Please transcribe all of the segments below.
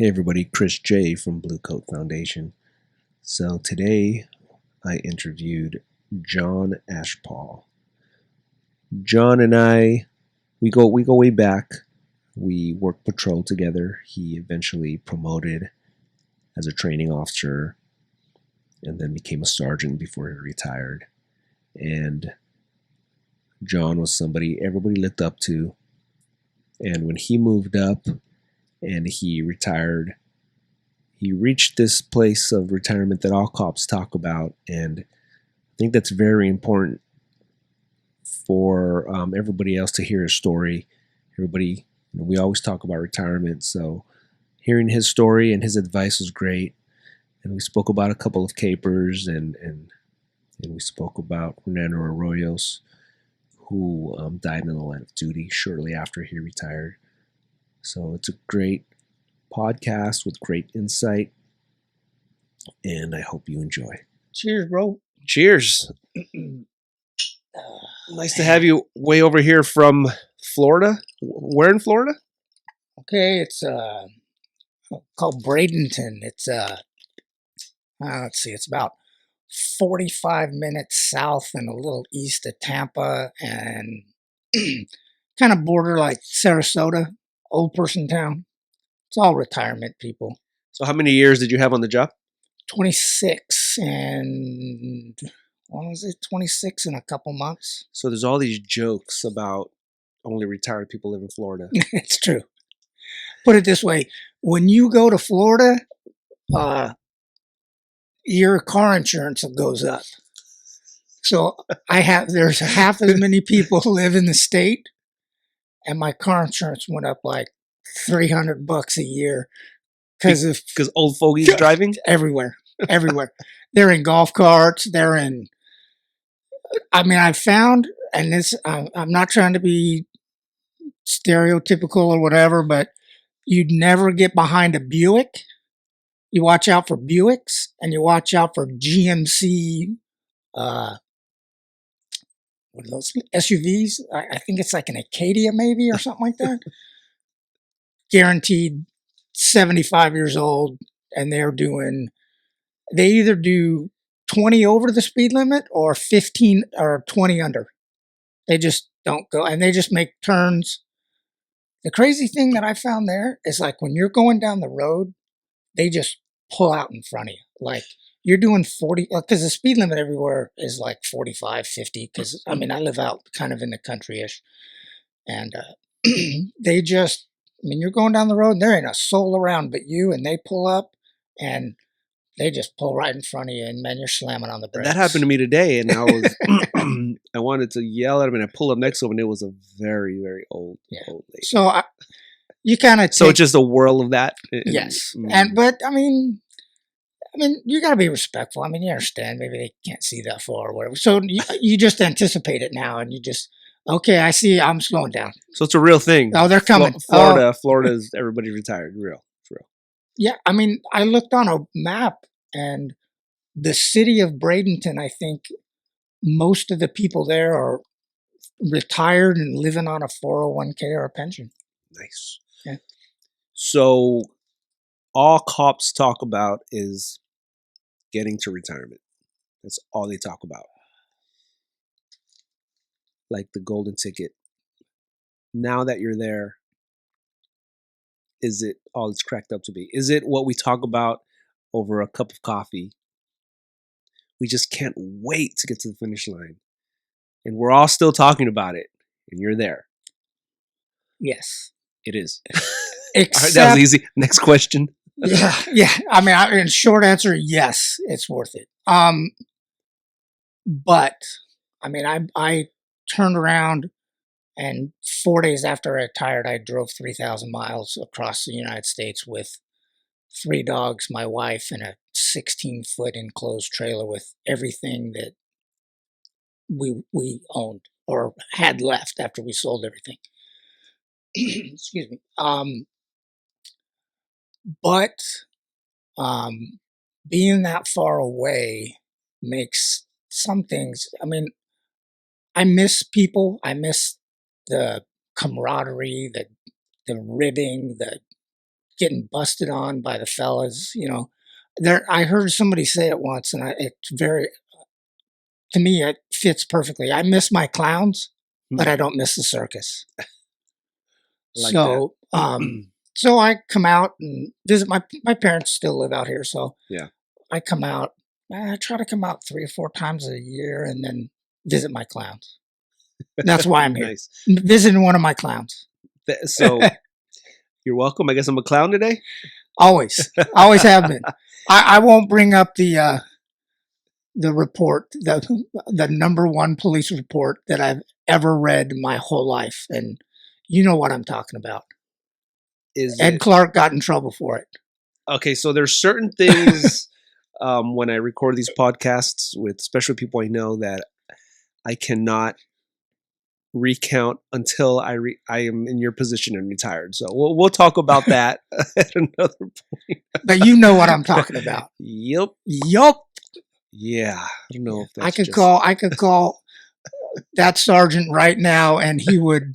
Hey everybody, Chris J from Blue Coat Foundation. So today I interviewed John Ashpaugh. John and I, we go way back. We worked patrol together. He eventually promoted as a training officer and then became a sergeant before he retired. And John was somebody everybody looked up to. And when he moved up and he retired, he reached this place of retirement that all cops talk about, and I think that's very important for everybody else to hear his story. Everybody, we always talk about retirement, so hearing his story and his advice was great. And we spoke about a couple of capers, and we spoke about Fernando Arroyos, who died in the line of duty shortly after he retired. So it's a great podcast with great insight, and I hope you enjoy. Cheers, bro. Cheers. Nice to have you way over here from Florida. Where in Florida? Okay, it's called Bradenton. It's let's see, it's about 45 minutes south and a little east of Tampa, and kind of border like Sarasota, old person town. It's all retirement people. So how many years did you have on the job? 26 and what was it? 26 in a couple months. So there's all these jokes about only retired people live in Florida. It's true. Put it this way: when you go to Florida, your car insurance goes up. So there's half as many people who live in the state, and my car insurance went up like $300 a year because old fogies driving everywhere. They're in golf carts. They're in. I mean, I found, and this, I'm not trying to be stereotypical or whatever, but you'd never get behind a Buick. You watch out for Buicks, and you watch out for GMC, what are those SUVs? I think it's like an Acadia maybe or something like that. Guaranteed 75 years old, and they either do 20 over the speed limit or 15 or 20 under. They just don't go, and they just make turns. The crazy thing that I found there is, like, when you're going down the road, they just pull out in front of you. Like, you're doing 40, because the speed limit everywhere is like 45, 50, because, I mean, I live out kind of in the country-ish, and they just, I mean, you're going down the road, and there ain't a soul around but you, and they pull up, and they just pull right in front of you, and man, you're slamming on the brakes. That happened to me today, and I was I wanted to yell at him, and I pulled up next to him, and it was a very, very old lady. So you kind of so it's just a whirl of that. Yes, but I mean, you got to be respectful. I mean, you understand. Maybe they can't see that far or whatever. So you just anticipate it now, and you just, okay, I see. I'm slowing down. So it's a real thing. Oh, they're coming. Florida is everybody retired. Real. Yeah, I mean, I looked on a map, and the city of Bradenton, I think most of the people there are retired and living on a 401k or a pension. Nice. Yeah. So all cops talk about is getting to retirement. That's all they talk about. Like the golden ticket. Now that you're there, is it all it's cracked up to be? Is it what we talk about over a cup of coffee? We just can't wait to get to the finish line. And we're all still talking about it. And you're there. Yes. It is. Except, all right, that was easy. Next question. Yeah. I mean, in short answer, yes, it's worth it. But I mean, I turned around, and 4 days after I retired, I drove 3,000 miles across the United States with 3 dogs, my wife, and a 16-foot enclosed trailer with everything that we owned or had left after we sold everything. Excuse me. But being that far away makes some things, I mean, I miss people. I miss the camaraderie, the ribbing, the getting busted on by the fellas. There. I heard somebody say it once, and it's very, to me, it fits perfectly. I miss my clowns, but I don't miss the circus. Like that. So I come out and visit my parents. Still live out here, so Yeah. I come out. I try to come out 3 or 4 times a year, and then visit my clowns. That's why I'm here. Nice. Visiting one of my clowns. So you're welcome. I guess I'm a clown today. Always have been. I won't bring up the report, the number one police report that I've ever read in my whole life, and you know what I'm talking about. Ed Clark got in trouble for it. Okay, so there's certain things when I record these podcasts with special people I know that I cannot recount until I am in your position and retired. So we'll talk about that at another point. But you know what I'm talking about. Yep. Yeah. I don't know if that's I could call that sergeant right now, and he would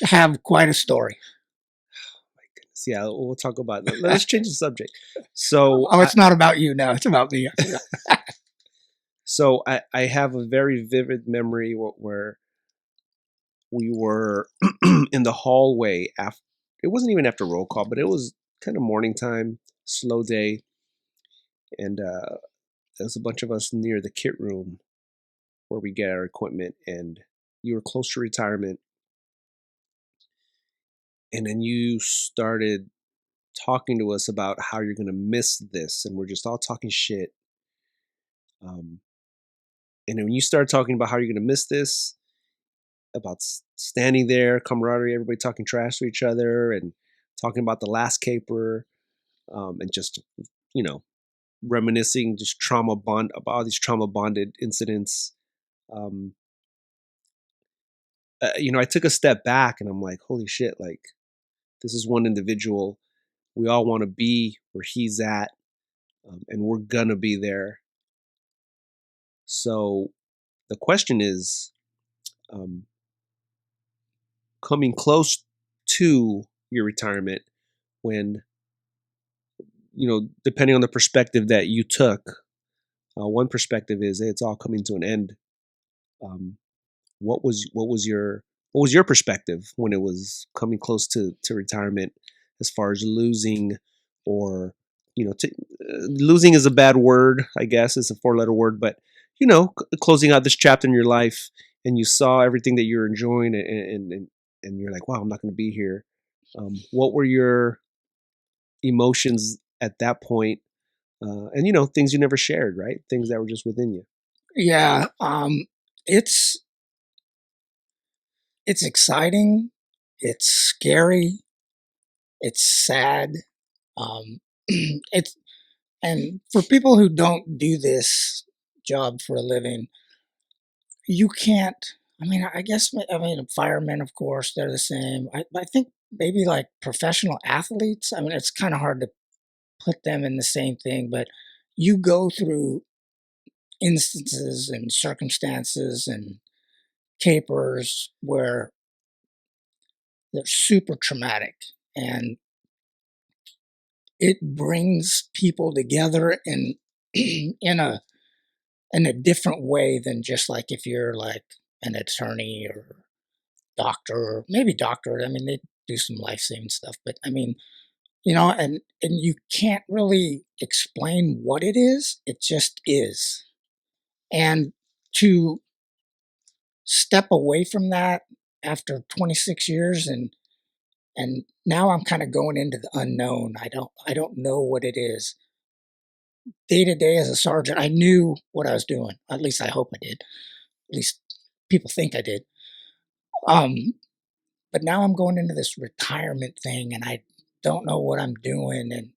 have quite a story. Yeah, we'll talk about it. Let's change the subject. So, it's not about you now. It's about me. So I have a very vivid memory where we were in the hallway after. It wasn't even after roll call, but it was kind of morning time, slow day, and there was a bunch of us near the kit room where we get our equipment, and you were close to retirement. And then you started talking to us about how you're going to miss this. And we're just all talking shit. And then when you started talking about how you're going to miss this, about standing there, camaraderie, everybody talking trash to each other and talking about the last caper, and just, reminiscing, just about all these trauma bonded incidents. I took a step back and I'm like, holy shit, like, this is one individual. We all want to be where he's at, and we're going to be there. So the question is, coming close to your retirement, when, depending on the perspective that you took, one perspective is, hey, it's all coming to an end. What was your perspective when it was coming close to retirement, as far as losing, or losing is a bad word, I guess. It's a 4-letter word, but closing out this chapter in your life, and you saw everything that you're enjoying, and you're like, wow, I'm not going to be here. What were your emotions at that point? And things you never shared, right? Things that were just within you. Yeah. It's exciting. It's scary. It's sad. And for people who don't do this job for a living, you can't. I guess. Firemen, of course, they're the same. I think maybe like professional athletes. It's kind of hard to put them in the same thing, but you go through instances and circumstances and capers where they're super traumatic, and it brings people together in in a different way than just like if you're like an attorney or doctor, or maybe doctor. They do some life-saving stuff, but and you can't really explain what it is. It just is. And to step away from that after 26 years, and now I'm kind of going into the unknown. I don't know what it is. Day to day as a sergeant, I knew what I was doing. At least I hope I did. At least people think I did. But now I'm going into this retirement thing, and I don't know what I'm doing. And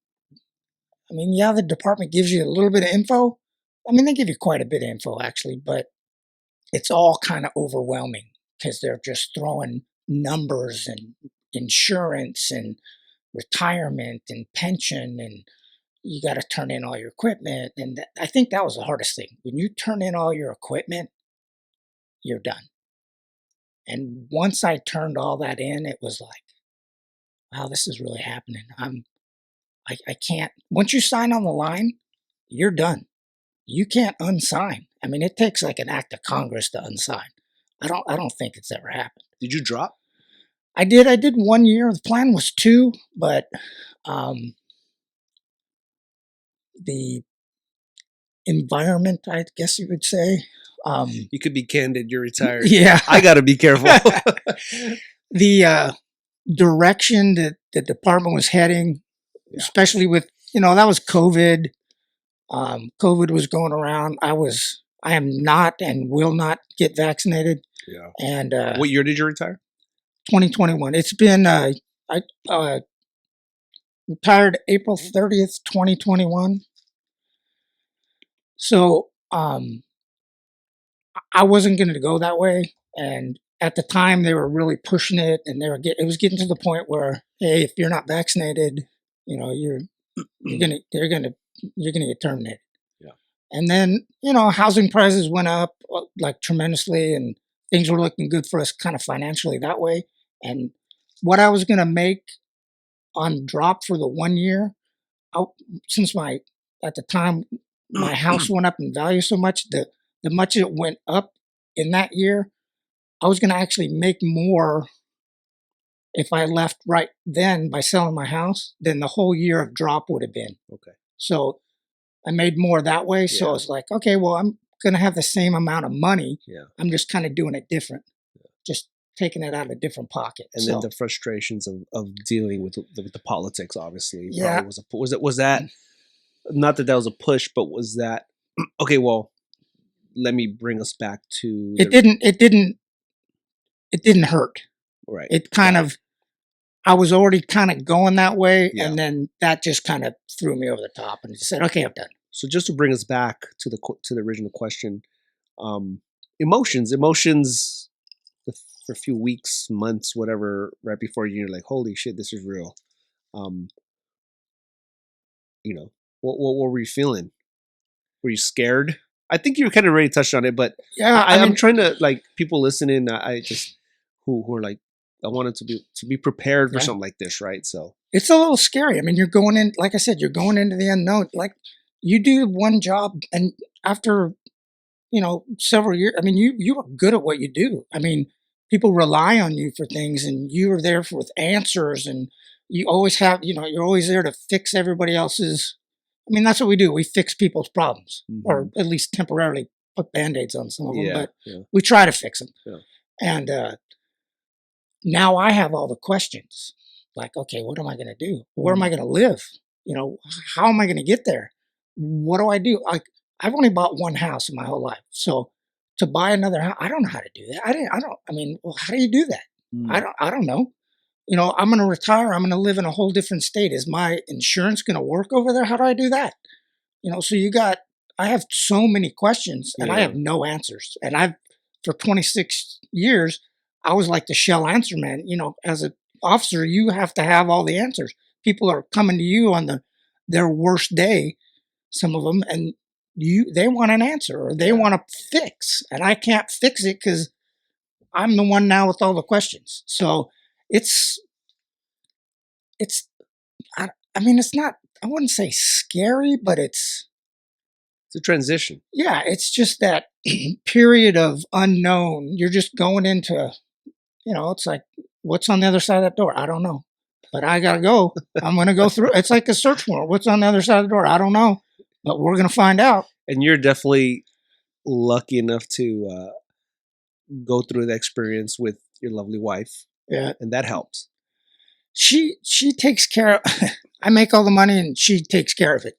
yeah, the department gives you a little bit of info. They give you quite a bit of info actually, but it's all kind of overwhelming because they're just throwing numbers and insurance and retirement and pension, and you got to turn in all your equipment. And I think that was the hardest thing. When you turn in all your equipment, you're done. And once I turned all that in, it was like, wow, this is really happening. I can't. Once you sign on the line, you're done. You can't unsign. I mean, it takes like an act of Congress to unsign. I don't think it's ever happened. Did you drop? I did. I did 1 year. The plan was 2, but um, the environment, I guess you would say. You could be candid. You're retired. Yeah. I got to be careful. The direction that the department was heading, especially with, that was COVID. COVID was going around. I am not and will not get vaccinated. Yeah. And what year did you retire? 2021. It's been I retired April 30th, 2021. So I wasn't going to go that way, and at the time they were really pushing it, and it was getting to the point where, hey, if you're not vaccinated, you're gonna get terminated. Yeah. And then housing prices went up like tremendously, and things were looking good for us kind of financially that way. And what I was going to make on drop for the 1 year, since at the time my house went up in value so much, the much it went up in that year, I was going to actually make more if I left right then by selling my house than the whole year of drop would have been. Okay. So I made more that way. So I was like, okay, well, I'm going to have the same amount of money. Yeah. I'm just kind of doing it different, just taking it out of a different pocket. And then the frustrations of dealing with the politics, obviously. Yeah. Was that not that was a push, but was that okay? Well, let me bring us back to it didn't hurt. Right. It kind of, I was already kind of going that way, Yeah. and then that just kind of threw me over the top, and just said, "Okay, I'm done." So just to bring us back to the original question, emotions for a few weeks, months, whatever, right before you're like, "Holy shit, this is real." What were you feeling? Were you scared? I think you kind of already touched on it, but yeah, I'm trying to, like, people listening. I just who are like, I wanted to be prepared for something like this, right? So it's a little scary. I mean, you're going in, like I said, you're going into the unknown. Like, you do one job, and after several years, I mean, you are good at what you do. I mean, people rely on you for things, and you are there with answers, and you always have, you're always there to fix everybody else's. I mean, that's what we do. We fix people's problems, or at least temporarily put Band-Aids on some of them, but we try to fix them. Yeah. And now I have all the questions. Like, okay, what am I going to do? Where am I going to live? How am I going to get there? What do I do? I've only bought one house in my whole life. So to buy another house, I don't know how to do that. How do you do that? I don't know. I'm going to retire. I'm going to live in a whole different state. Is my insurance going to work over there? How do I do that? So I have so many questions, and I have no answers. And for 26 years, I was like the shell answer man. As an officer, you have to have all the answers. People are coming to you on their worst day, some of them, and they want an answer, or they want to fix, and I can't fix it because I'm the one now with all the questions. So it's not, I wouldn't say scary, but it's a transition. Yeah, it's just that period of unknown. You're just going into, it's like, what's on the other side of that door? I don't know, but I gotta go. I'm gonna go through. It's like a search warrant. What's on the other side of the door? I don't know, but we're gonna find out. And you're definitely lucky enough to go through the experience with your lovely wife. Yeah, and that helps. She takes care of. I make all the money, and she takes care of it.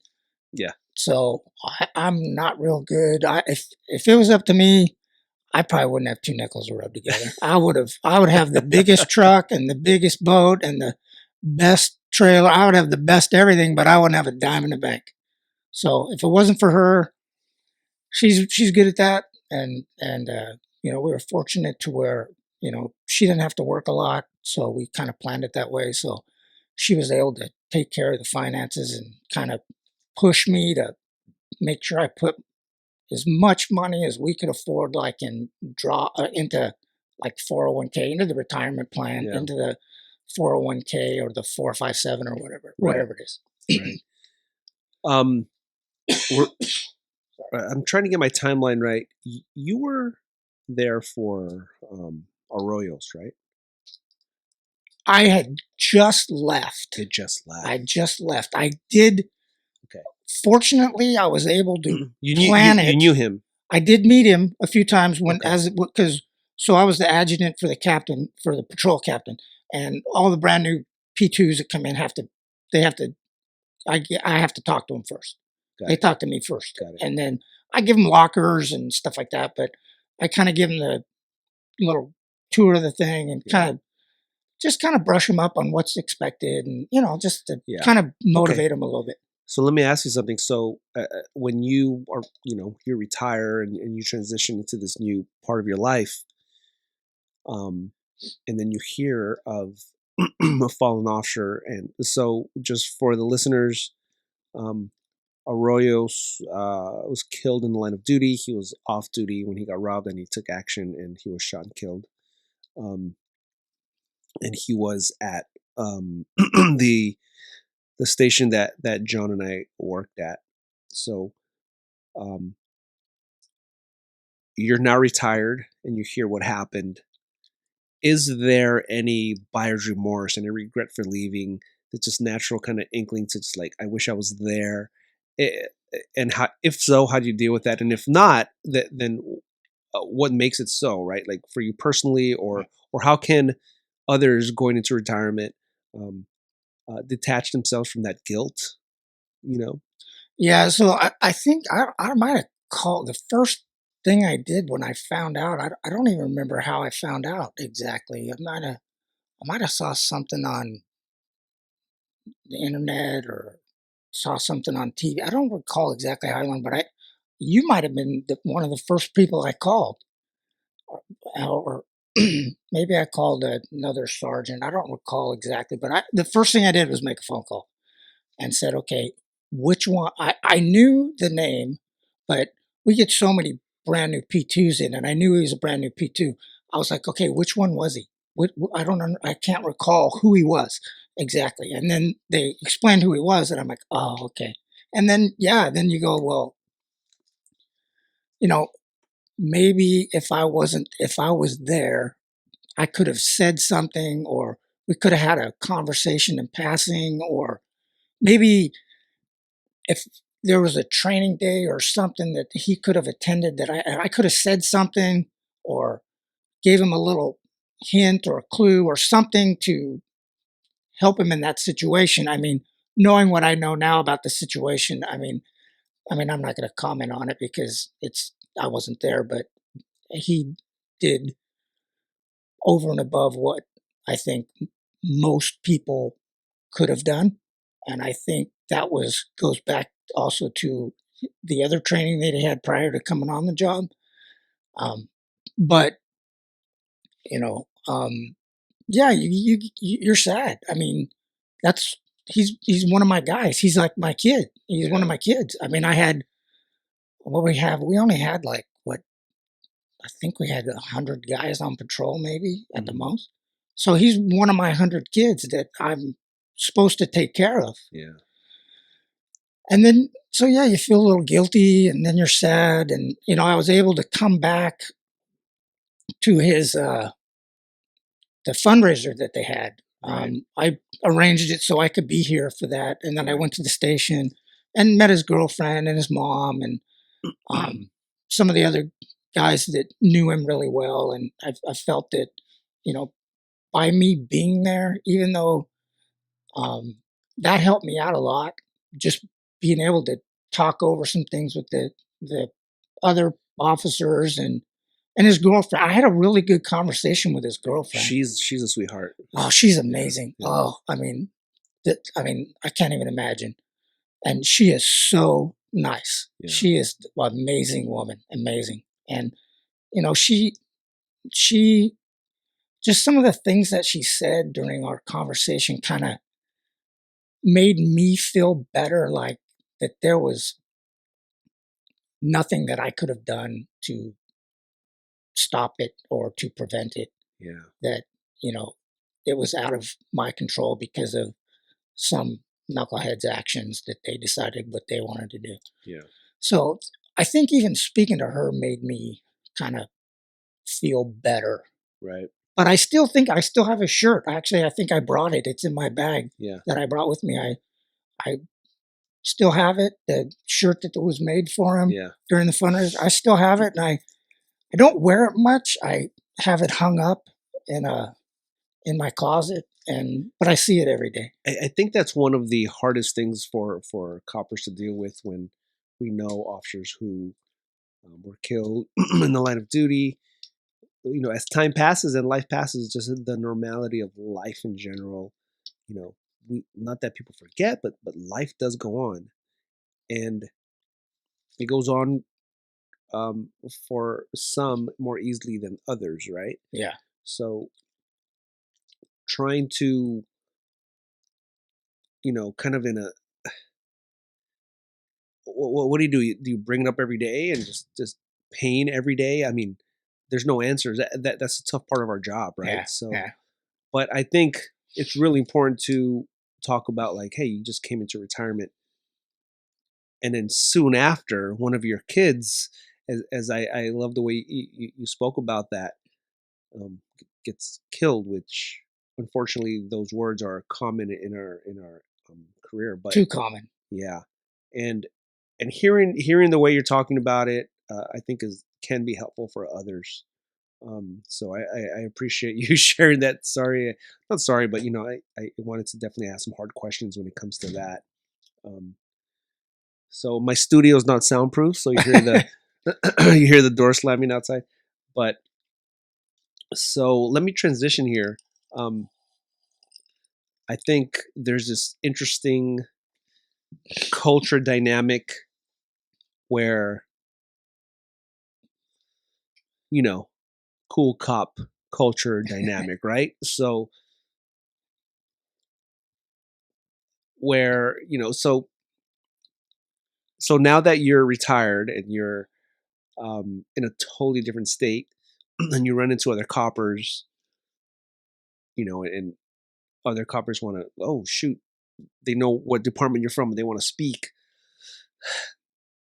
Yeah. So I'm not real good. If it was up to me, I probably wouldn't have two nickels to rub together. I would have the biggest truck and the biggest boat and the best trailer. I would have the best everything, but I wouldn't have a dime in the bank. So if it wasn't for her, she's good at that, and we were fortunate to where she didn't have to work a lot, so we kind of planned it that way. So she was able to take care of the finances and kind of push me to make sure I put as much money as we could afford, like draw into like 401k, into the retirement plan, into the 401k or the 457 or whatever it is. Right. I'm trying to get my timeline right. You were there for Arroyos, right? I had just left. It just left. I just left. I did. Okay. Fortunately, I was able to You it. knew him. I did meet him a few times so I was the adjutant for the patrol captain, and all the brand new P2s that come in I have to talk to them first. They talk to me first, and then I give them lockers and stuff like that. But I kind of give them the little tour of the thing and kind of brush them up on what's expected, and just to kind of motivate them a little bit. So let me ask you something. So when you are, you retire and you transition into this new part of your life, and then you hear of a fallen officer, and so just for the listeners, Arroyos was killed in the line of duty. He was off duty when he got robbed, and he took action, and he was shot and killed. And he was at the station that John and I worked at. So you're now retired, and you hear what happened. Is there any buyer's remorse, any regret for leaving? That's just natural kind of inkling to just like, I wish I was there. And how, if so, how do you deal with that? And if not, then what makes it so, right? Like for you personally, or how can others going into retirement detach themselves from that guilt? Yeah. So I think I might have called the first thing I did when I found out. I don't even remember how I found out exactly. I might have saw something on the internet or saw something on TV. I don't recall exactly how long, but you might have been one of the first people I called, or maybe I called another sergeant. I don't recall exactly, but the first thing I did was make a phone call and said, okay, which one? I knew the name, but we get so many brand new P2s in, and I knew he was a brand new P2. I was like, okay, which one was he? I can't recall who he was exactly. And then they explained who he was, and I'm like, oh, okay. And then, then you go, well, maybe if I was there, I could have said something, or we could have had a conversation in passing, or maybe if there was a training day or something that he could have attended, that I could have said something or gave him a little hint or a clue or something to help him in that situation. I mean, knowing what I know now about the situation, I mean, I'm not going to comment on it because I wasn't there, but he did over and above what I think most people could have done. And I think that goes back also to the other training that he had prior to coming on the job. But you know, yeah, you're sad. I mean, he's one of my guys. He's like my kid. He's one of my kids. I mean, we only had like what, I think we had 100 guys on patrol, maybe at the most. So he's one of my 100 kids that I'm supposed to take care of. Yeah. And then, so yeah, you feel a little guilty, and then you're sad. And, I was able to come back to the fundraiser that they had. Right. I arranged it so I could be here for that. And then I went to the station and met his girlfriend and his mom and some of the other guys that knew him really well. And I felt that, by me being there, even though that helped me out a lot, just being able to talk over some things with the other officers and his girlfriend. I had a really good conversation with his girlfriend. She's a sweetheart. Oh, she's amazing. Yeah. Oh, I mean, I can't even imagine. And she is so nice. Yeah. She is an amazing woman, amazing. And she just some of the things that she said during our conversation kind of made me feel better, like that there was nothing that I could have done to stop it or to prevent it. Yeah. That, it was out of my control because of some knuckleheads' actions that they decided what they wanted to do. Yeah. So I think even speaking to her made me kind of feel better. Right. But I still think I still have a shirt. Actually, I think I brought it. It's in my bag Yeah. that I brought with me. I still have it. The shirt that was made for him Yeah. during the fundraiser. I still have it, and I don't wear it much. I have it hung up in my closet, but I see it every day. I think that's one of the hardest things for coppers to deal with when we know officers who were killed in the line of duty. You know, as time passes and life passes, just the normality of life in general. You know, we not that people forget, but life does go on, and it goes on for some more easily than others, right? Yeah. So trying to, kind of in a what do you do? Do you bring it up every day and just pain every day? I mean, there's no answers. That's a tough part of our job, right? Yeah. So, Yeah. but I think it's really important to talk about like, hey, you just came into retirement, and then soon after, one of your kids, as I love the way you spoke about that, gets killed, which unfortunately those words are common in our career, but Too common. yeah, and hearing the way you're talking about it, I think can be helpful for others. So I appreciate you sharing that. Sorry, not sorry, but I wanted to definitely ask some hard questions when it comes to that. Um, so my studio is not soundproof, so you hear the you hear the door slamming outside. But so let me transition here. Um, I think there's this interesting culture dynamic where you know cool cop culture dynamic, right? So where so now that you're retired and you're in a totally different state, and you run into other coppers, and other coppers want to, oh shoot, they know what department you're from, and they want to speak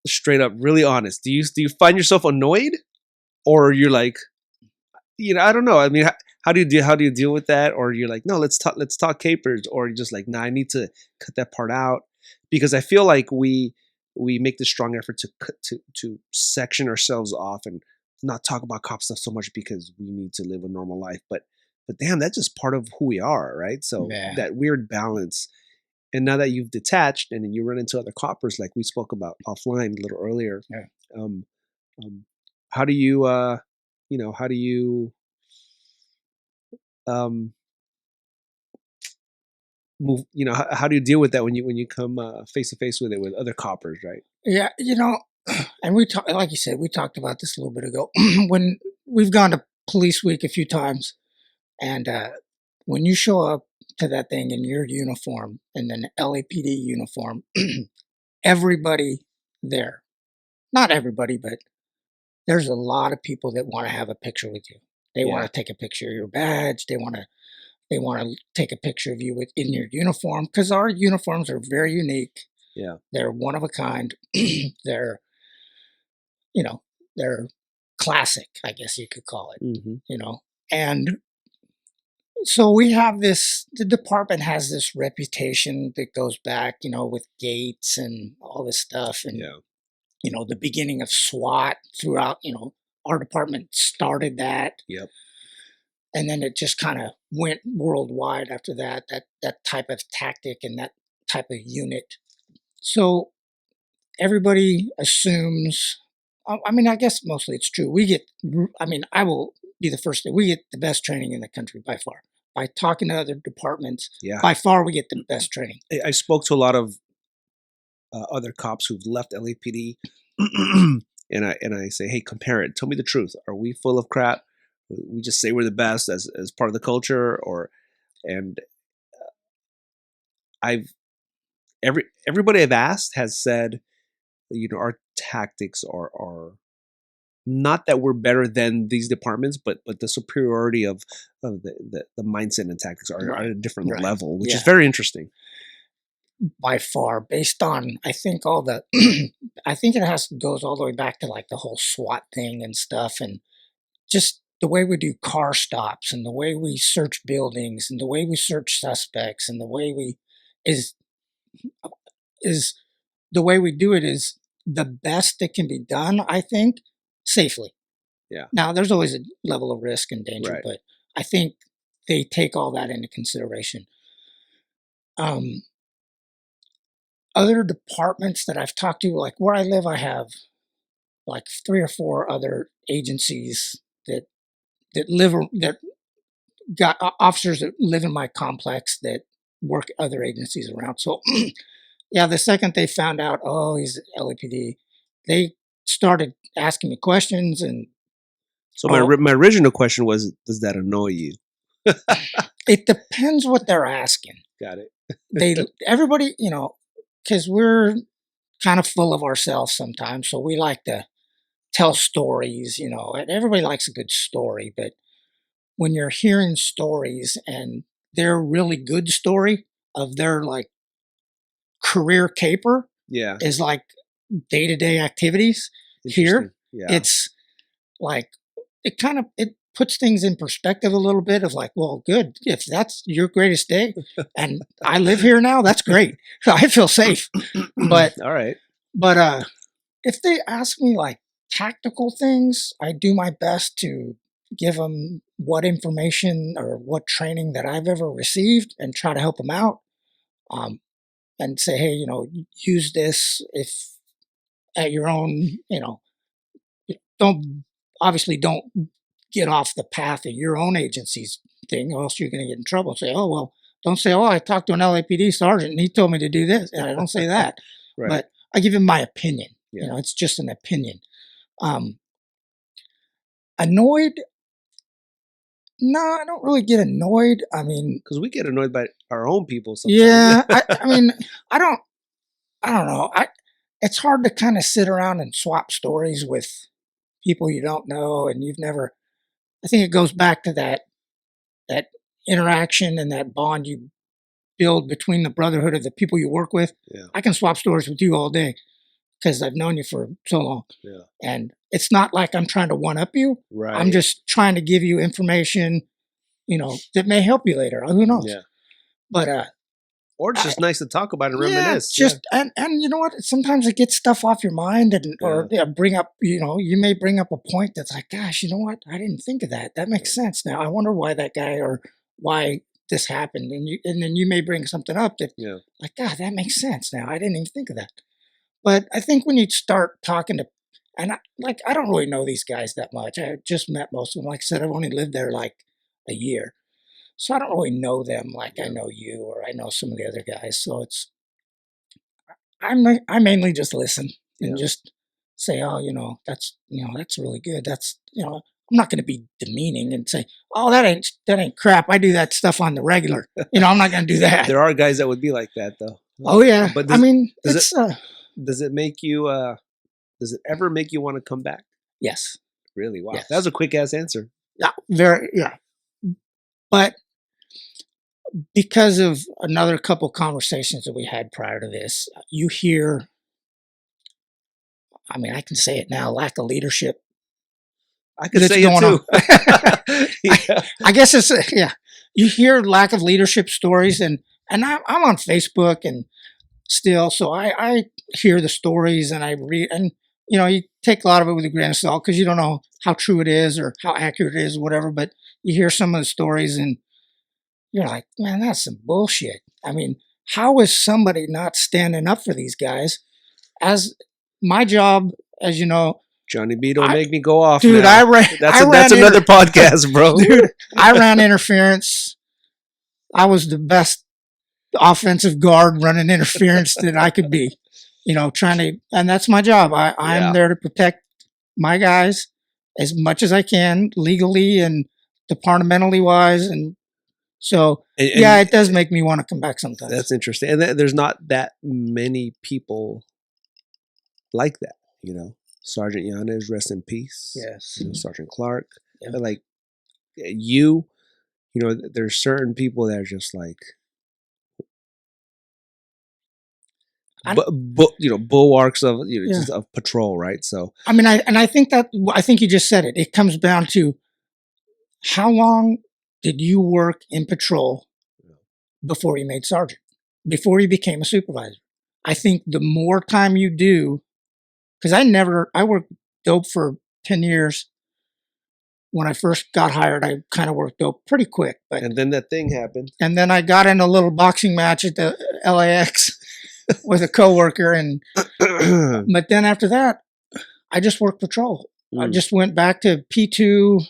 straight up, really honest. Do you find yourself annoyed, or you're like, I don't know. I mean, how do you deal with that? Or you're like, no, let's talk capers, or you're just like, nah, I need to cut that part out, because I feel like we make this strong effort to section ourselves off and not talk about cop stuff so much because we need to live a normal life. But damn, that's just part of who we are, right? So Yeah. that weird balance. And now that you've detached and then you run into other coppers, like we spoke about offline a little earlier, Yeah. um, how do you how do you um, move how do you deal with that when you come face to face with it with other coppers, right? Yeah. And we talked, like you said, we talked about this a little bit ago. When we've gone to police week a few times, and when you show up to that thing in your uniform, in an LAPD uniform, everybody there, not everybody, but there's a lot of people that want to have a picture with you. They want Yeah. to take a picture of your badge. They want to take a picture of you in your uniform, because our uniforms are very unique. Yeah. They're one of a kind. they're you know they're classic, I guess you could call it. Mm-hmm. And so we have this. The department has this reputation that goes back, with Gates and all this stuff, and Yeah. the beginning of SWAT throughout. Our department started that, Yep. and then it just kind of went worldwide after that. That type of tactic and that type of unit. So everybody assumes. I mean, I guess mostly it's true. We get. I mean, I will be the first thing. We get the best training in the country by far. By talking to other departments, Yeah. by far we get the best training. I spoke to a lot of other cops who've left LAPD, and I say, hey, compare it. Tell me the truth. Are we full of crap? We just say we're the best as part of the culture, and I've everybody I've asked has said, our tactics are not that we're better than these departments, but the superiority of the mindset and tactics are at a different level, which is very interesting. By far, based on, I think all the, I think it goes all the way back to like the whole SWAT thing and stuff, and just the way we do car stops and the way we search buildings and the way we search suspects and the way we is the way we do it is the best that can be done, I think, safely. Yeah. Now there's always a level of risk and danger, but I think they take all that into consideration. Other departments that I've talked to, like where I live, I have like 3 or 4 other agencies that got officers that live in my complex that work other agencies around. So yeah, the second they found out, oh, he's LAPD, they started asking me questions. And so my original question was, does that annoy you? It depends what they're asking. Got it. Everybody, because we're kind of full of ourselves sometimes, so we like to tell stories, and everybody likes a good story. But when you're hearing stories and they're really good story of their like career caper, is like day-to-day activities here, it's like it puts things in perspective a little bit of like, well, good, if that's your greatest day and I live here now, that's great. I feel safe. But all right. But if they ask me like tactical things, I do my best to give them what information or what training that I've ever received and try to help them out. And say, hey, use this if at your own, don't get off the path of your own agency's thing, or else you're going to get in trouble. Say, oh, well, don't say, oh, I talked to an LAPD sergeant and he told me to do this. And I don't say that, but I give him my opinion. It's just an opinion. Annoyed? No, I don't really get annoyed. I mean, because we get annoyed by our own people sometimes. Yeah, I mean, I don't know. It's hard to kind of sit around and swap stories with people you don't know and you've never. I think it goes back to that interaction and that bond you build between the brotherhood of the people you work with. Yeah. I can swap stories with you all day because I've known you for so long. Yeah. And it's not like I'm trying to one up you. Right. I'm just trying to give you information, that may help you later. Who knows? Yeah. But or it's just nice to talk about and reminisce. And you know what? Sometimes it gets stuff off your mind or bring up, you may bring up a point that's like, gosh, you know what? I didn't think of that. That makes sense now. I wonder why that guy or why this happened. And then you may bring something up that like, God, that makes sense now. I didn't even think of that. But I think when you start talking to, and I don't really know these guys that much. I just met most of them. Like I said, I've only lived there like a year. So I don't really know them like I know you or I know some of the other guys. So I mainly just listen and just say, oh, that's really good. That's, I'm not going to be demeaning and say, oh, that ain't crap. I do that stuff on the regular. I'm not going to do that. There are guys that would be like that though. Oh yeah. But does it make you, does it ever make you want to come back? Yes. Really? Wow. Yes. That was a quick ass answer. Yeah. But because of another couple conversations that we had prior to this, you hear, I mean, I can say it now, lack of leadership. I can say it too. I guess it's, you hear lack of leadership stories and I'm on Facebook and still, so I hear the stories and I read, and you take a lot of it with a grain of salt because you don't know how true it is or how accurate it is, or whatever, but you hear some of the stories and you're like, man, that's some bullshit. I mean, how is somebody not standing up for these guys? As my job, as you know, Johnny B, don't make me go off, dude. Now. That's another podcast, bro. Dude, I ran interference. I was the best offensive guard running interference that I could be. Trying to, and that's my job. I'm there to protect my guys as much as I can, legally and departmentally wise, and so, it does make me want to come back sometimes. That's interesting. And there's not that many people like that, Sergeant Yanez, rest in peace. Yes. Sergeant Clark. Yeah. But like there's certain people that are just like, bulwarks of just of patrol, right? So I mean, I think you just said it. It comes down to how long did you work in patrol before you made sergeant, before you became a supervisor? I think the more time you do, because I worked dope for 10 years. When I first got hired, I kind of worked dope pretty quick. And then that thing happened. And then I got in a little boxing match at the LAX with a coworker, but then after that, I just worked patrol. I just went back to P2,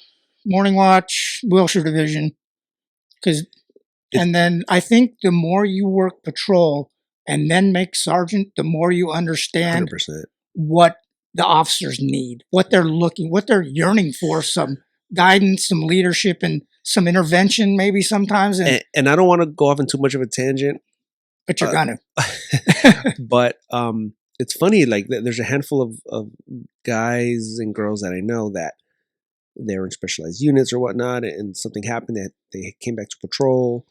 morning watch, Wilshire Division, and then I think the more you work patrol and then make sergeant, the more you understand 100%. What the officers need, what they're yearning for, some guidance, some leadership, and some intervention maybe sometimes. And I don't want to go off in too much of a tangent. But you're gonna. But it's funny, like there's a handful of guys and girls that I know that they're in specialized units or whatnot, and something happened that they came back to patrol,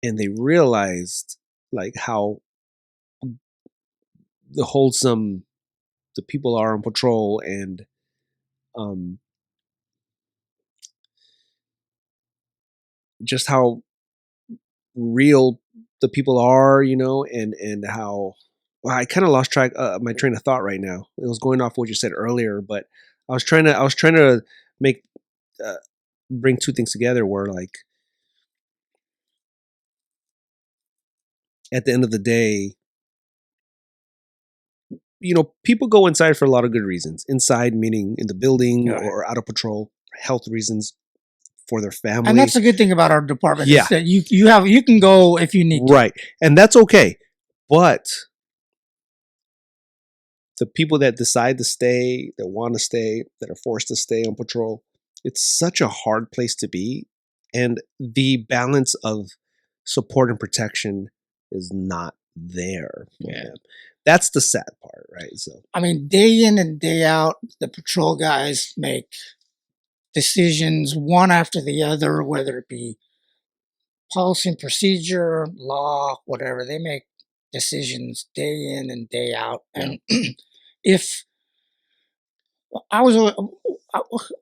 and they realized like how wholesome the people are on patrol, and just how real the people are, and how I kind of lost track my train of thought right now. It was going off what you said earlier, but I was trying to make bring two things together where, like, at the end of the day, people go inside for a lot of good reasons. Inside meaning in the building or out of patrol, health reasons, for their family. And that's the good thing about our department. Yeah. Is that you can go if you need to. Right. And that's okay. But the people that decide to stay, that want to stay, that are forced to stay on patrol, it's such a hard place to be. And the balance of support and protection is not there for them. That's the sad part, right? So, I mean, day in and day out, the patrol guys make decisions one after the other, whether it be policy and procedure, law, whatever. They make decisions day in and day out. And if I was,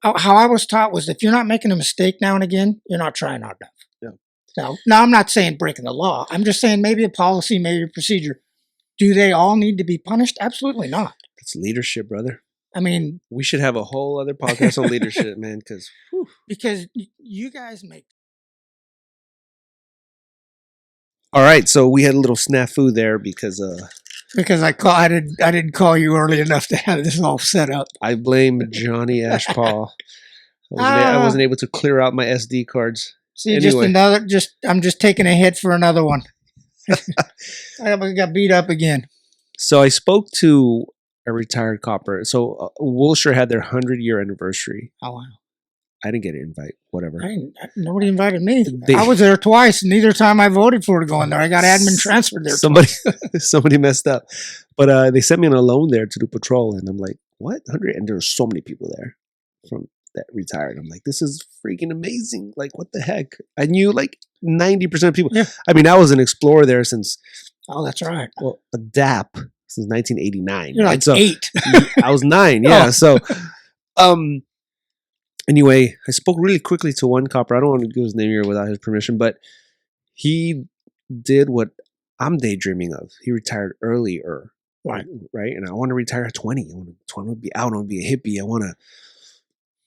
how I was taught was if you're not making a mistake now and again, you're not trying hard enough. Yeah. Now I'm not saying breaking the law. I'm just saying maybe a policy, maybe a procedure. Do they all need to be punished? Absolutely not. It's leadership, brother. I mean, we should have a whole other podcast on leadership, man, because you guys make. All right, so we had a little snafu there because I didn't call you early enough to have this all set up. I blame Johnny Ashpaugh. I wasn't able to clear out my SD cards. See, anyway. I'm just taking a hit for another one. I got beat up again. So I spoke to a retired copper. So Wilshire had their 100-year anniversary. Oh, wow. I didn't get an invite, whatever. Nobody invited me. I was there twice. Neither time I voted for to go in there. I got admin transferred there. Somebody messed up. But they sent me on a loan there to do patrol. And I'm like, what? 100? And there were so many people there from that retired. I'm like, this is freaking amazing. Like, what the heck? I knew like 90% of people. Yeah. I mean, I was an explorer there since. Oh, that's right. Well, a DAP since 1989. You're like 8. I was 9. Yeah. Oh. So, anyway, I spoke really quickly to one copper. I don't want to give his name here without his permission, but he did what I'm daydreaming of. He retired earlier. Right. And I want to retire at 20. I want to be out. I want to be a hippie. I want to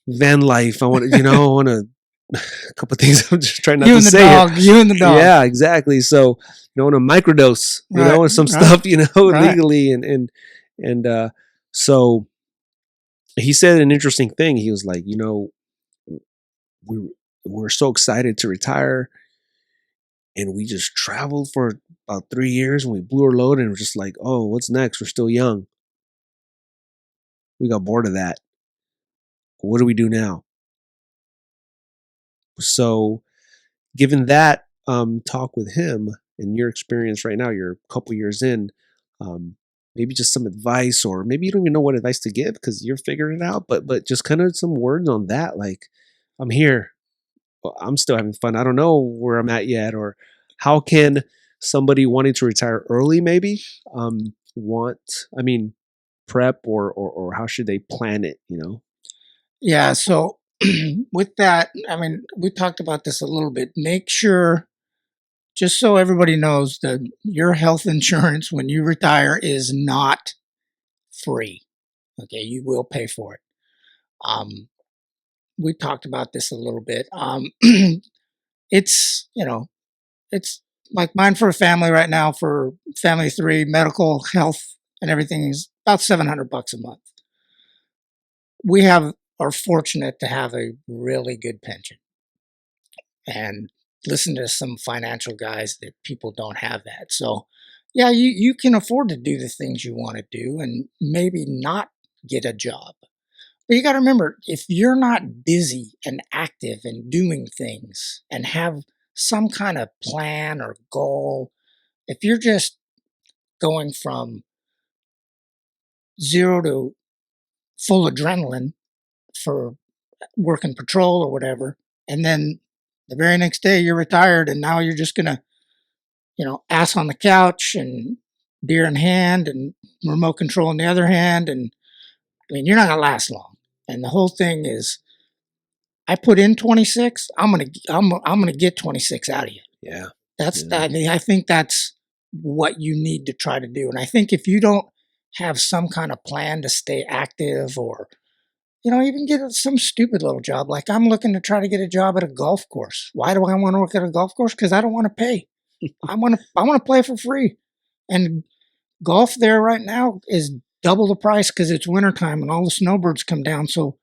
van life. I want to, I want to, a couple of things. I'm just trying not to say it. You and the dog. Yeah, exactly. So, I want to microdose, with some stuff, legally. And so he said an interesting thing. He was like, we're so excited to retire, and we just traveled for about 3 years, and we blew our load, and we're just like, oh, what's next? We're still young. We got bored of that. What do we do now? So, given that talk with him and your experience right now, you're a couple years in, maybe just some advice, or maybe you don't even know what advice to give because you're figuring it out. But just kind of some words on that, like, I'm here, but I'm still having fun. I don't know where I'm at yet, or how can somebody wanting to retire early maybe prep, or how should they plan it? Yeah. So with that, I mean, we talked about this a little bit. Make sure, just so everybody knows, that your health insurance when you retire is not free. Okay, you will pay for it. We talked about this a little bit. It's it's like mine for a family right now, for family three, medical, health, and everything is about $700 a month. We are fortunate to have a really good pension, and listen to some financial guys that people don't have that. So, yeah, you can afford to do the things you want to do and maybe not get a job. But you got to remember, if you're not busy and active and doing things and have some kind of plan or goal, if you're just going from zero to full adrenaline for working patrol or whatever, and then the very next day you're retired and now you're just going to, ass on the couch and beer in hand and remote control in the other hand. And I mean, you're not going to last long. And the whole thing is, I put in 26. I'm gonna get 26 out of you. Yeah. I mean, I think that's what you need to try to do. And I think if you don't have some kind of plan to stay active, or even get some stupid little job, like I'm looking to try to get a job at a golf course. Why do I want to work at a golf course? Because I don't want to pay. I want to play for free. And golf there right now is double the price because it's wintertime and all the snowbirds come down. So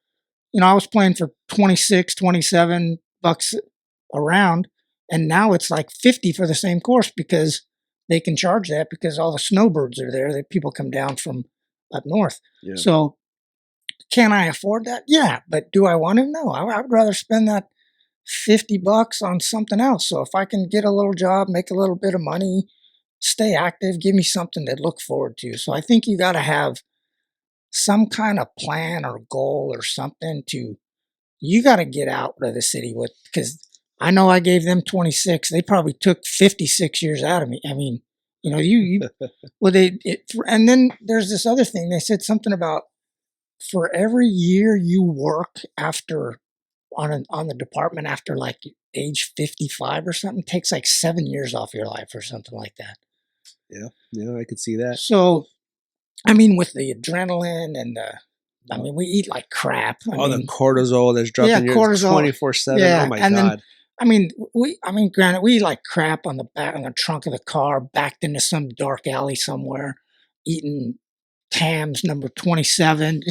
I was playing for 26, 27 bucks a round, and now it's like 50 for the same course because they can charge that because all the snowbirds are there. That people come down from up north. Yeah. So can I afford that? Yeah, but do I want to? No, I'd rather spend that 50 bucks on something else. So if I can get a little job, make a little bit of money, stay active, give me something to look forward to. So I think you got to have some kind of plan or goal or something you got to get out of the city with, because I know I gave them 26. They probably took 56 years out of me. I mean, and then there's this other thing. They said something about, for every year you work after on the department after like age 55 or something, takes like 7 years off your life or something like that. Yeah, I could see that. So, I mean, with the adrenaline and we eat like crap. The cortisol that's dropping 24/7. Yeah, oh my and God. Then, granted, we eat like crap on the trunk of the car, backed into some dark alley somewhere, eating Tam's number 27,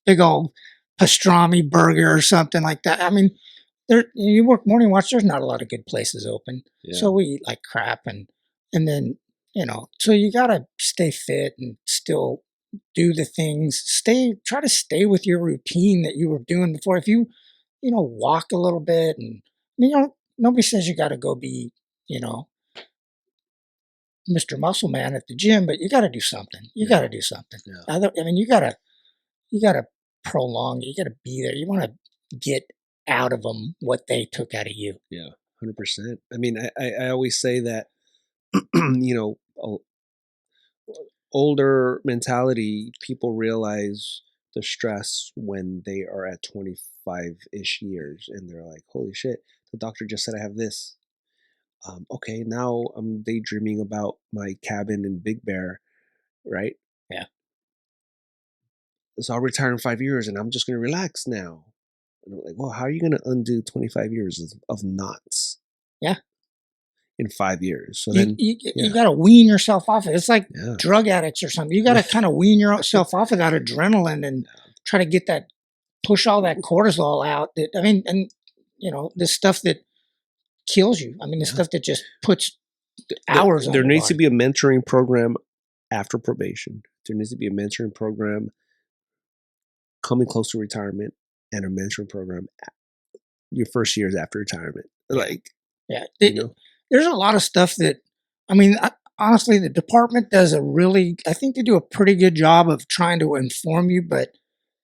big old pastrami burger or something like that. I mean, you work morning watch, there's not a lot of good places open. Yeah. So we eat like crap, and then, so you got to stay fit and still do the things, try to stay with your routine that you were doing before. If you, walk a little bit, and nobody says you got to go be, Mr. Muscle Man at the gym, but you got to do something. You got to do something. Yeah. You got to prolong it. You got to be there. You want to get out of them what they took out of you. Yeah, 100%. I mean, I always say that, older mentality, people realize the stress when they are at 25-ish years, and they're like, holy shit, the doctor just said I have this. Okay, now I'm daydreaming about my cabin in Big Bear, right? Yeah. So I'll retire in 5 years and I'm just going to relax now. And I'm like, well, how are you going to undo 25 years of knots? Yeah. In 5 years. So you got to wean yourself off it. It's like drug addicts or something. You got to kind of wean yourself off of that adrenaline and try to push all that cortisol out. This stuff that kills you. I mean, the stuff that just puts hours on there your needs body. to be a mentoring program after probation. There needs to be a mentoring program coming close to retirement, and a mentoring program your first years after retirement. Like, there's a lot of stuff that, honestly, the department does I think they do a pretty good job of trying to inform you, but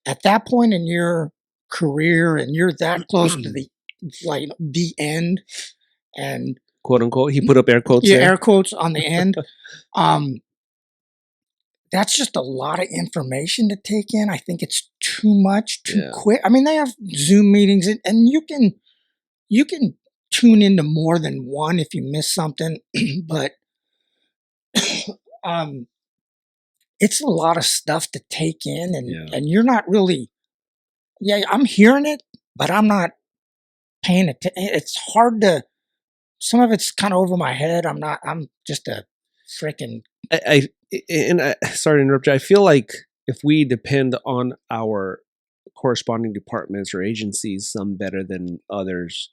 at that point in your career and you're that close to the end, and quote unquote, he put up air quotes yeah, there. air quotes on the end, um, that's just a lot of information to take in. I think it's too much, too quick. I mean, they have Zoom meetings, and you can tune into more than one if you miss something, but um, it's a lot of stuff to take in, and you're not really. Yeah, I'm hearing it, but I'm not paying attention. It's hard to. Some of it's kind of over my head. I'm not. I'm just a freaking. Sorry to interrupt you. I feel like if we depend on our corresponding departments or agencies, some better than others,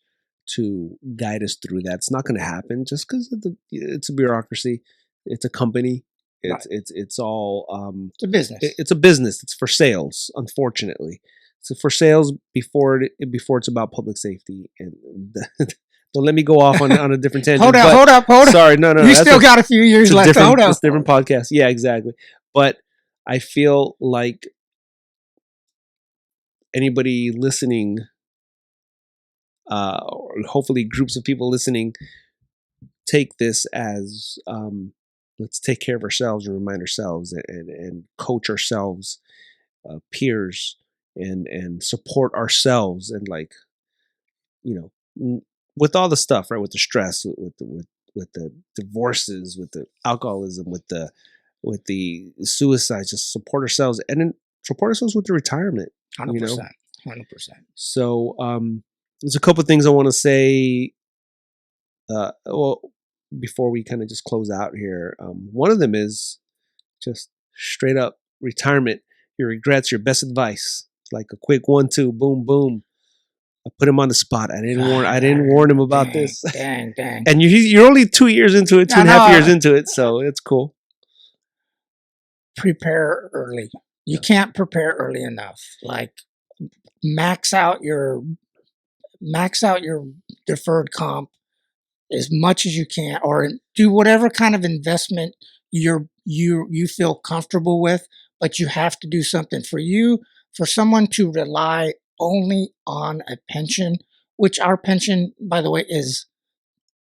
to guide us through that, it's not going to happen just because it's a bureaucracy, it's a company, it's all it's a business. It's a business. It's for sales, unfortunately. So for sales before it's about public safety. And don't let me go off on a different tangent. Hold up. Sorry, no. You still got a few years left. Hold up. It's a different podcast. Yeah, exactly. But I feel like anybody listening, or hopefully groups of people listening, take this as let's take care of ourselves and remind ourselves and coach ourselves, peers, and support ourselves, and like, with all the stuff, right, with the stress, with the divorces, with the alcoholism, with the suicides, just support ourselves, and then support ourselves with the retirement. 100%. 100%. So there's a couple of things I want to say. Well, before we kind of just close out here, one of them is just straight up retirement. Your regrets, your best advice. Like a quick 1-2, boom, boom. I put him on the spot. I didn't warn him about this. Dang. And you're only 2 years into it, 2.5 years into it, so it's cool. Prepare early. You can't prepare early enough. Like max out your deferred comp as much as you can, or do whatever kind of investment you feel comfortable with, but you have to do something for you. For someone to rely only on a pension, which our pension, by the way, is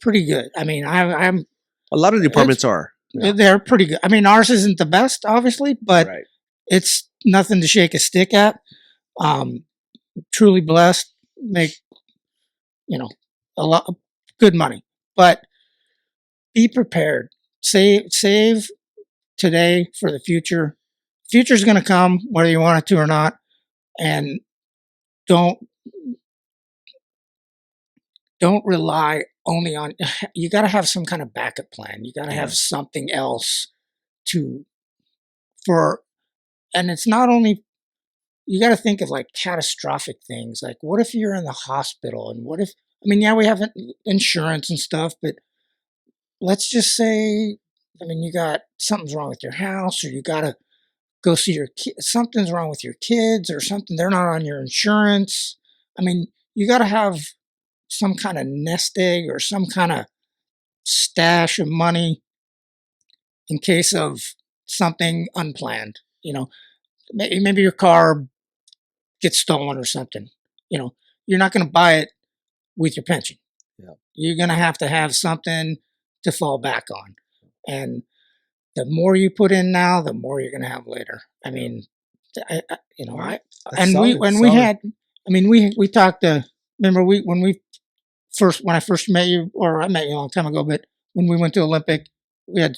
pretty good. I mean, I'm a lot of departments are. They're pretty good. I mean, ours isn't the best, obviously, but it's nothing to shake a stick at. Truly blessed, make a lot of good money, but be prepared. Save today for the future. Future's going to come whether you want it to or not, and don't rely only on. You got to have some kind of backup plan. You got to have something else and it's not only. You got to think of like catastrophic things. Like, what if you're in the hospital, and what if? I mean, yeah, we have insurance and stuff, but let's just say, I mean, you got something's wrong with your house, or you got to go see your kids. Something's wrong with your kids, or something. They're not on your insurance. I mean, you got to have some kind of nest egg or some kind of stash of money in case of something unplanned. Maybe your car gets stolen or something. You're not going to buy it with your pension. You're going to have something to fall back on. And the more you put in now, the more you're going to have later. I mean, we talked remember when I first met you, or I met you a long time ago, but when we went to Olympic, we had,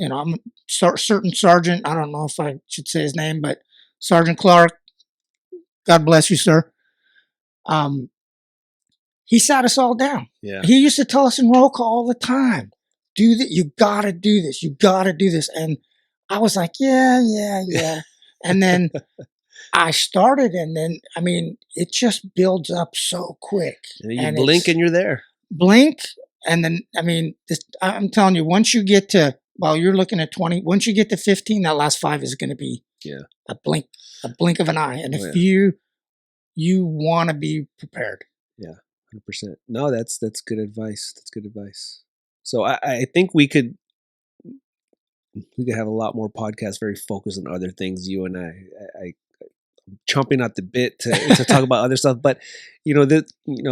I'm a certain sergeant. I don't know if I should say his name, but Sergeant Clark, God bless you, sir. He sat us all down. Yeah. He used to tell us in roll call all the time, do that. You got to do this. You got to do this. And I was like, yeah. And then I started, and then, I mean, it just builds up so quick. And you blink and you're there. Blink. And then, I mean, I'm telling you, once you get to, you're looking at 20, once you get to 15, that last 5 is going to be a blink of an eye. And if you want to be prepared. Yeah, 100%. No, that's good advice. That's good advice. So I think we could we could have a lot more podcasts very focused on other things. You and I chomping at the bit to talk about other stuff. But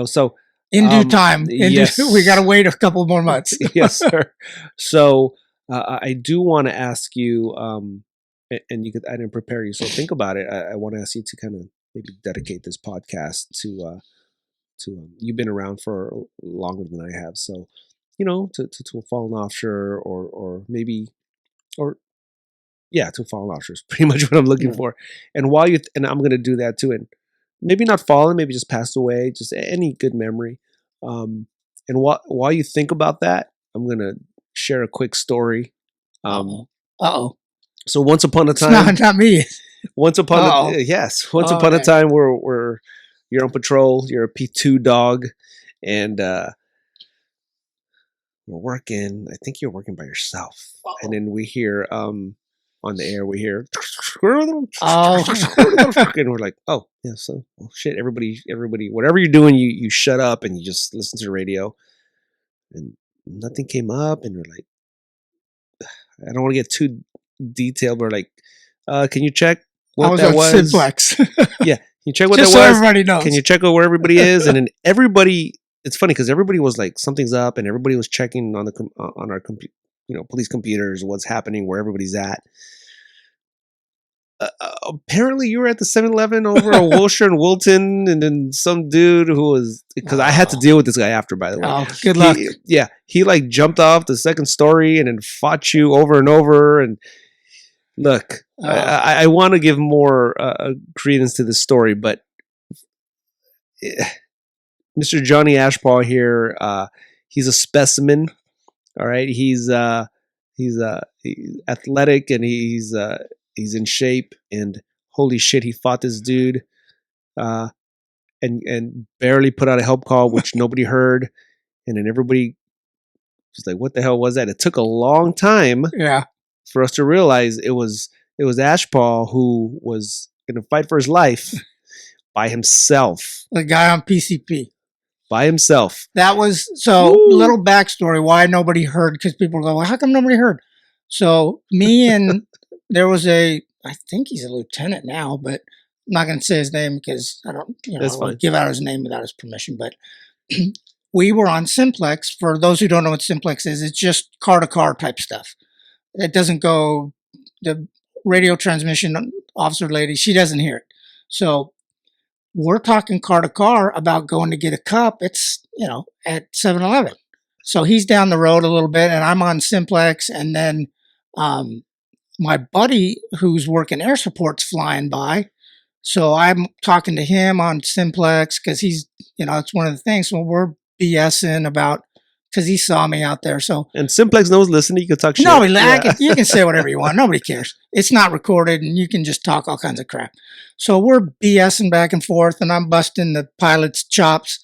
so in due time, yes, we got to wait a couple more months. Yes, sir. So I do want to ask you, and I didn't prepare you, so think about it. I want to ask you to kind of maybe dedicate this podcast to you've been around for longer than I have, so to a fallen officer or maybe or yeah, to a fallen officer is pretty much what I'm looking for. And while and I'm going to do that too, and maybe not fallen, maybe just passed away, just any good memory. And while you think about that, I'm going to share a quick story. Uh-oh. So once upon a time, not me. Once upon a time, where you're on patrol, you're a P2 dog, and we're working. I think you're working by yourself, and then we hear on the air, we hear, and we're like, oh yeah, so shit, everybody, whatever you're doing, you shut up and you just listen to the radio, and nothing came up, and we're like, I don't want to get too detailed, but we're like, can you check what that was? Simplex. Yeah, can you check what just that was? So everybody knows. Can you check out where everybody is? And then everybody, it's funny because everybody was like, something's up, and everybody was checking on our police computers, what's happening, where everybody's at. Apparently you were at the 7-Eleven over at Wilshire and Wilton, and then some dude who was, because I had to deal with this guy after, by the way. Oh, good luck. He like jumped off the second story and then fought you over and over. And look, I want to give more credence to this story, but Mr. Johnny Ashpaugh here, he's a specimen. All right, he's athletic, and he's in shape, and holy shit, he fought this dude, and barely put out a help call, which nobody heard, and then everybody was like, "What the hell was that?" It took a long time, for us to realize it was Ashpaugh who was going to fight for his life by himself. The guy on PCP. By himself. That was little backstory why nobody heard, because people go, well, how come nobody heard? So me and there was I think he's a lieutenant now, but I'm not going to say his name because I don't give out his name without his permission. But we were on Simplex. For those who don't know what Simplex is, it's just car-to-car type stuff. It doesn't go, the radio transmission officer lady, she doesn't hear it. So we're talking car-to-car about going to get a cup. It's, at 7-Eleven. So he's down the road a little bit, and I'm on Simplex, and then my buddy who's working air support's flying by. So I'm talking to him on Simplex because he's, it's one of the things. So we're BSing about, because he saw me out there. And Simplex knows, listen, you can talk shit. No, you can say whatever you want. Nobody cares. It's not recorded, and you can just talk all kinds of crap. So we're BSing back and forth, and I'm busting the pilot's chops.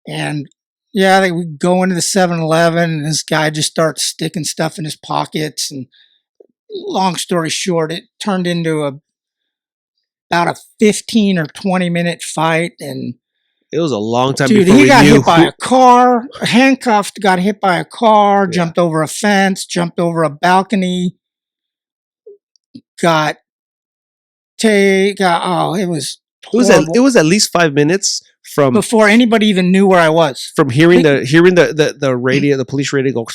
And we go into the 7-Eleven, and this guy just starts sticking stuff in his pockets. And long story short, it turned into about a 15 or 20 minute fight. And it was a long time before he got hit by a car, handcuffed, got hit by a car, jumped over a fence, jumped over a balcony, it was at least 5 minutes from before anybody even knew where I was. From hearing the radio, the police radio go,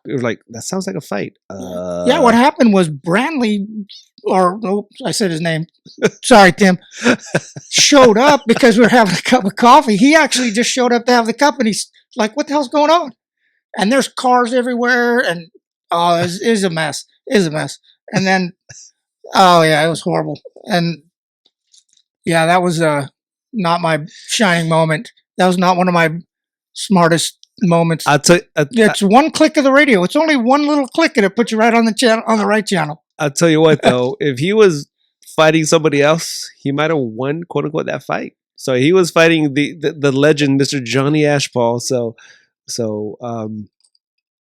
it was like, that sounds like a fight. What happened was Brantley, I said his name. Sorry, Tim. Showed up because we were having a cup of coffee. He actually just showed up to have the cup, and he's like, "What the hell's going on?" And there's cars everywhere, and it was a mess. It was a mess. And then, it was horrible. And that was not my shining moment. That was not one of my smartest moments. It's one click of the radio. It's only one little click, and it puts you right on the channel, on the right channel. I'll tell you what, though, if he was fighting somebody else, he might have won, quote unquote, that fight. So he was fighting the legend, Mr. Johnny Ashpaugh.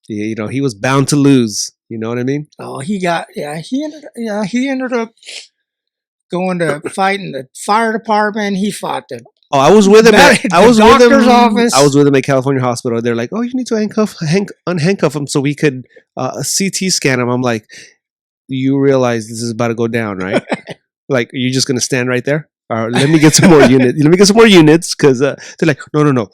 He was bound to lose. You know what I mean? Oh, he ended up going to fight in the fire department. He fought the. Oh, I was with him. Doctor's office. I was with him at California Hospital. They're like, "Oh, you need to unhandcuff him so we could CT scan him." I'm like, you realize this is about to go down, right? Like, are you just gonna stand right there? Or let me get some more units. Let me get some more units because they're like, no.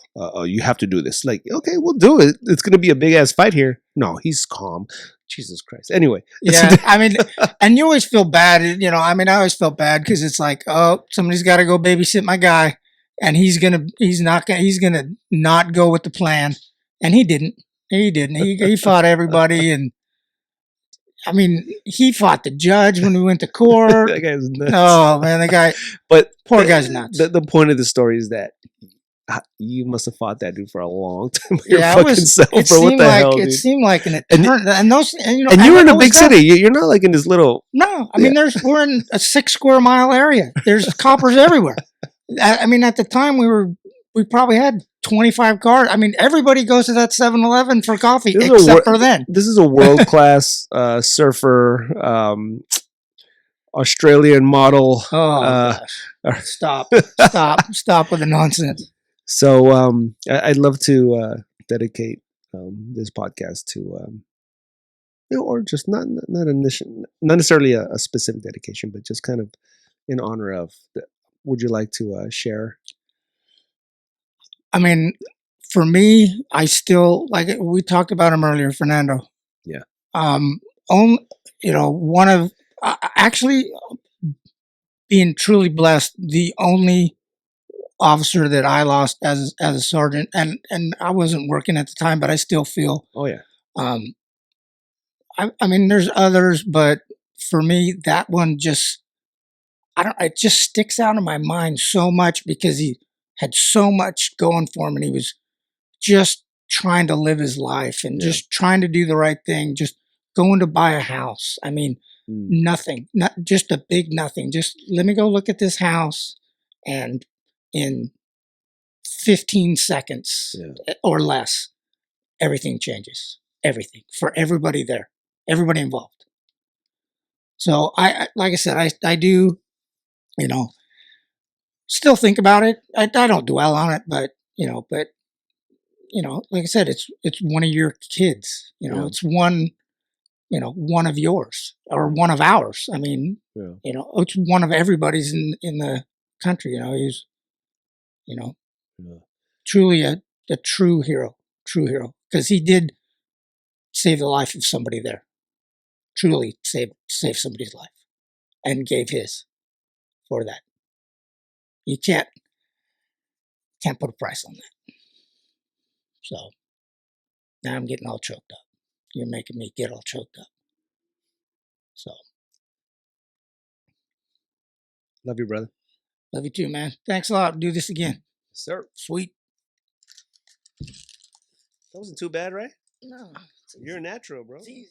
You have to do this. Like, okay, we'll do it. It's gonna be a big ass fight here. No, he's calm. Jesus Christ. Anyway, Yeah, I mean, and you always feel bad. You know, I mean, I always felt bad because it's like, oh, somebody's got to go babysit my guy, and he's gonna not go with the plan, and he didn't. He fought everybody, and I mean, he fought the judge when we went to court. that guy's nuts. Oh man, the guy. But poor guy's nuts. The point of the story is that you must have fought that dude for a long time. Yeah, fucking self, it bro. What seemed the like hell, it dude? seemed like an eternity. And those, and, you know, And you were in a it big was done. city. You're not like in this little. No, I mean, we're in a 6 square mile area. There's coppers everywhere. I mean, at the time we probably had 25 cars. I mean, everybody goes to that 7-Eleven for coffee except for then. This is a world class surfer, Australian model. Oh gosh! Stop with the nonsense. So I'd love to dedicate this podcast to, you know, or just not necessarily a specific dedication, but just kind of in honor of. Would you like to share? I mean, for me, I still like we talked about him earlier, Fernando. Yeah. You know, one of actually being truly blessed, the only officer that I lost as a sergeant, and I wasn't working at the time, but I still feel. Oh yeah. I mean, there's others, but for me, that one just. It just sticks out in my mind so much because he had so much going for him and he was just trying to live his life and just trying to do the right thing, just going to buy a house. I mean, nothing, not just a big nothing. Just let me go look at this house, and in 15 seconds or less, everything changes. Everything for everybody there, everybody involved. So like I said, I do. You know, still think about it. I don't dwell on it, but like I said, it's one of your kids. You know, it's one of yours or one of ours. I mean, it's one of everybody's in the country. You know, he's truly a true hero, because he did save the life of somebody there. Truly save somebody's life and gave his for that. You can't put a price on that. So now I'm getting all choked up. You're making me get all choked up. So Love you, brother. Love you too, man. Thanks a lot. Do this again. Yes, sir. Sweet. That wasn't too bad, right? No. You're a natural, bro. It's easy.